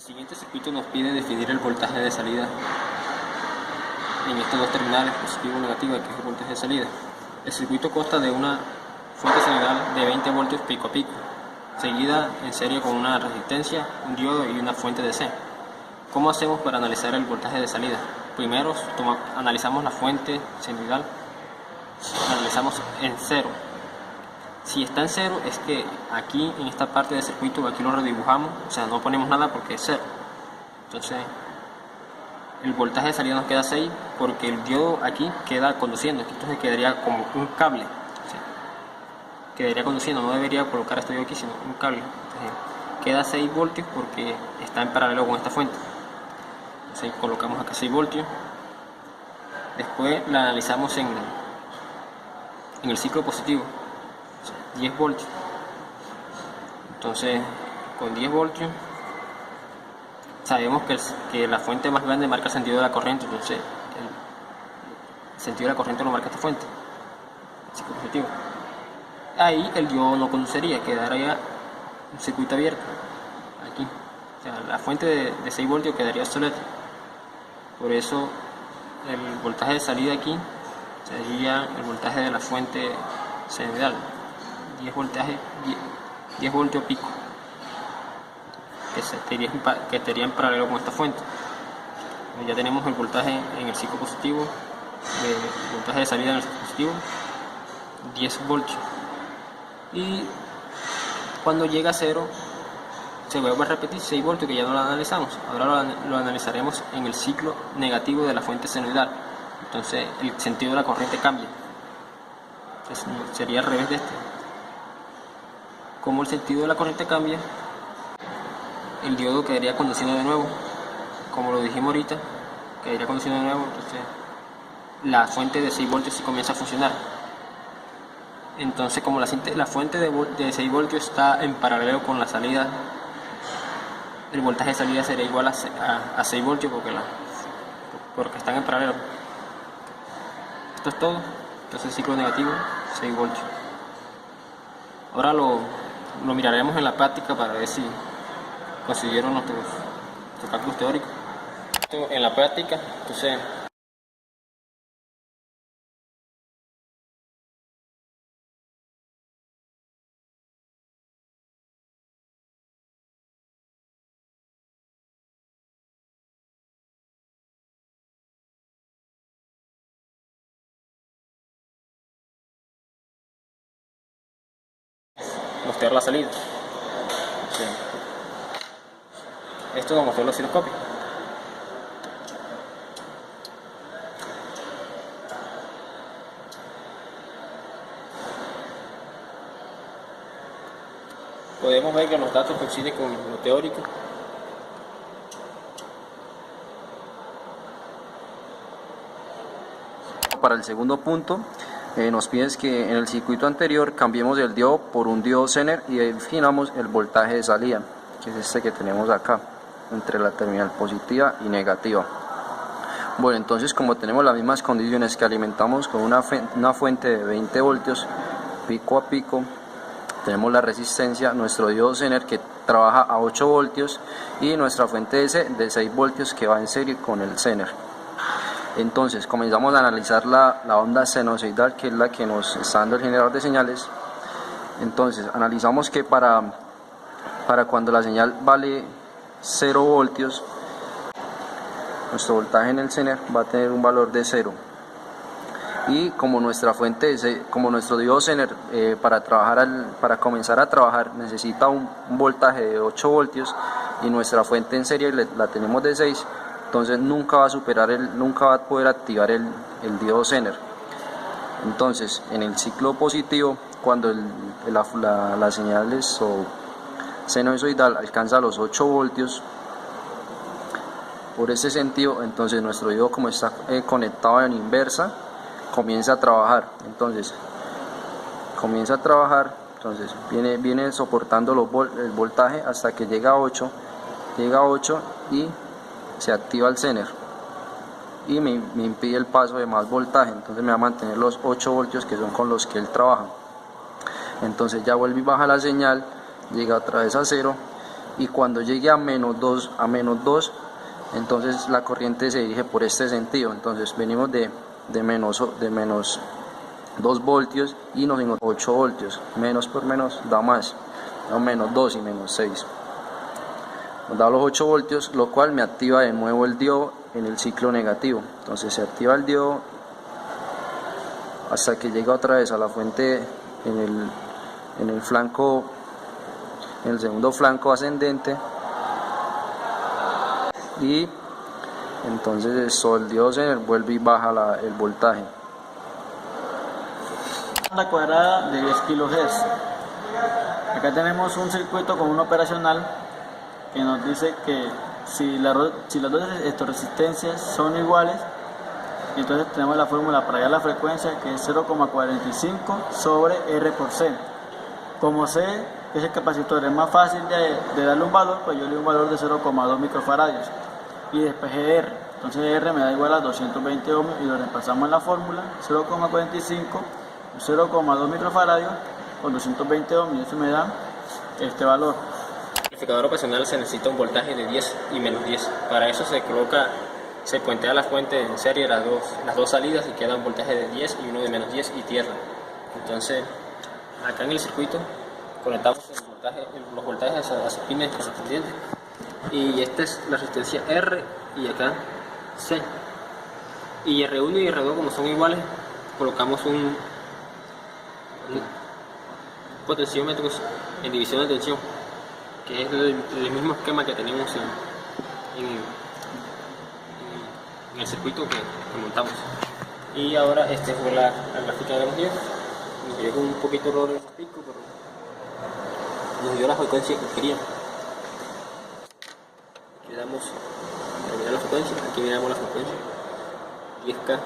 El siguiente circuito nos pide definir el voltaje de salida en estos dos terminales, positivo y negativo, que es el voltaje de salida. El circuito consta de una fuente senoidal de 20 voltios pico a pico, seguida en serie con una resistencia, un diodo y una fuente DC. ¿Cómo hacemos para analizar el voltaje de salida? Primero analizamos la fuente senoidal, analizamos en cero. Si está en cero es que aquí en esta parte del circuito, aquí lo redibujamos, o sea, no ponemos nada porque es cero. Entonces el voltaje de salida nos queda 6 porque el diodo aquí queda conduciendo, entonces quedaría como un cable, o sea, quedaría conduciendo, no debería colocar este diodo aquí sino un cable. Entonces, queda 6 voltios porque está en paralelo con esta fuente. Entonces colocamos acá 6 voltios. Después la analizamos en el ciclo positivo, 10 voltios. Entonces con 10 voltios sabemos que la fuente más grande marca el sentido de la corriente, entonces el sentido de la corriente lo marca esta fuente, el ciclo positivo. Ahí el diodo no conduciría, quedaría un circuito abierto aquí, o sea, la fuente de 6 voltios quedaría obsoleta. Por eso el voltaje de salida aquí sería el voltaje de la fuente senoidal, 10 voltios pico, que estaría en paralelo con esta fuente. Ya tenemos el voltaje en el ciclo positivo, el voltaje de salida en el ciclo positivo, 10 voltios. Y cuando llega a 0, se vuelve a repetir 6 voltios, que ya no lo analizamos. Ahora lo analizaremos en el ciclo negativo de la fuente senoidal. Entonces el sentido de la corriente cambia. Entonces, sería al revés de este. Como el sentido de la corriente cambia, el diodo quedaría conduciendo de nuevo. Como lo dijimos ahorita, quedaría conduciendo de nuevo. Entonces la fuente de 6 voltios sí comienza a funcionar. Entonces, como la fuente de 6 voltios está en paralelo con la salida, el voltaje de salida sería igual a 6 voltios porque están en paralelo. Esto es todo. Entonces ciclo negativo, 6 voltios. Ahora lo miraremos en la práctica para ver si consiguieron nuestros cálculos teóricos. En la práctica, entonces mostrar la salida. Sí. Esto lo mostró el osciloscopio. Podemos ver que los datos coinciden con lo teórico. Para el segundo punto, nos pides que en el circuito anterior cambiemos el diodo por un diodo Zener y definamos el voltaje de salida, que es este que tenemos acá, entre la terminal positiva y negativa. Bueno, entonces como tenemos las mismas condiciones, que alimentamos con una fuente de 20 voltios pico a pico, tenemos la resistencia, nuestro diodo Zener que trabaja a 8 voltios y nuestra fuente DC de 6 voltios que va en serie con el Zener. Entonces comenzamos a analizar la onda sinusoidal, que es la que nos está dando el generador de señales. Entonces analizamos que para cuando la señal vale 0 voltios, nuestro voltaje en el Zener va a tener un valor de 0. Y como nuestra fuente, como nuestro diodo Zener para comenzar a trabajar necesita un voltaje de 8 voltios y nuestra fuente en serie la tenemos de 6, entonces nunca va a poder activar el diodo Zener. Entonces en el ciclo positivo, cuando la señal sinusoidal alcanza los 8 voltios por ese sentido, entonces nuestro diodo, como está conectado en inversa, comienza a trabajar. Entonces viene soportando el voltaje hasta que llega a 8 y se activa el Zener y me impide el paso de más voltaje. Entonces me va a mantener los 8 voltios que son con los que él trabaja. Entonces ya vuelve y baja la señal, llega otra vez a 0 y cuando llegue a menos 2, entonces la corriente se dirige por este sentido. Entonces venimos de menos 2 voltios y nos dimos 8 voltios. Menos por menos da más, da menos 2 y menos 6. Nos da los 8 voltios, lo cual me activa de nuevo el diodo en el ciclo negativo. Entonces se activa el diodo hasta que llega otra vez a la fuente en el flanco, en el segundo flanco ascendente, y entonces el diodo Zener vuelve y baja el voltaje. Banda cuadrada de 10 kHz. Acá tenemos un circuito con un operacional que nos dice que si las dos resistencias son iguales, entonces tenemos la fórmula para hallar la frecuencia, que es 0,45 sobre R por C. Como C es el capacitor, es más fácil de darle un valor, pues yo le doy un valor de 0,2 microfaradios y después R. Entonces R me da igual a 220 ohms y lo reemplazamos en la fórmula, 0,45, 0,2 microfaradios con 220 ohms, y eso me da este valor. El amplificador operacional se necesita un voltaje de 10 y menos 10. Para eso se puentea la fuente en serie, las dos salidas, y queda un voltaje de 10 y uno de menos 10 y tierra. Entonces, acá en el circuito conectamos los voltajes a sus pines correspondientes, y esta es la resistencia R y acá C. Y R1 y R2, como son iguales, colocamos un potenciómetro en división de tensión, que es el mismo esquema que tenemos en el circuito que montamos. Y ahora este fue la gráfica de los días. Nos dio con un poquito de error en el pico, pero nos dio la frecuencia que queríamos. Aquí le damos terminar la frecuencia, aquí miramos la frecuencia 10K.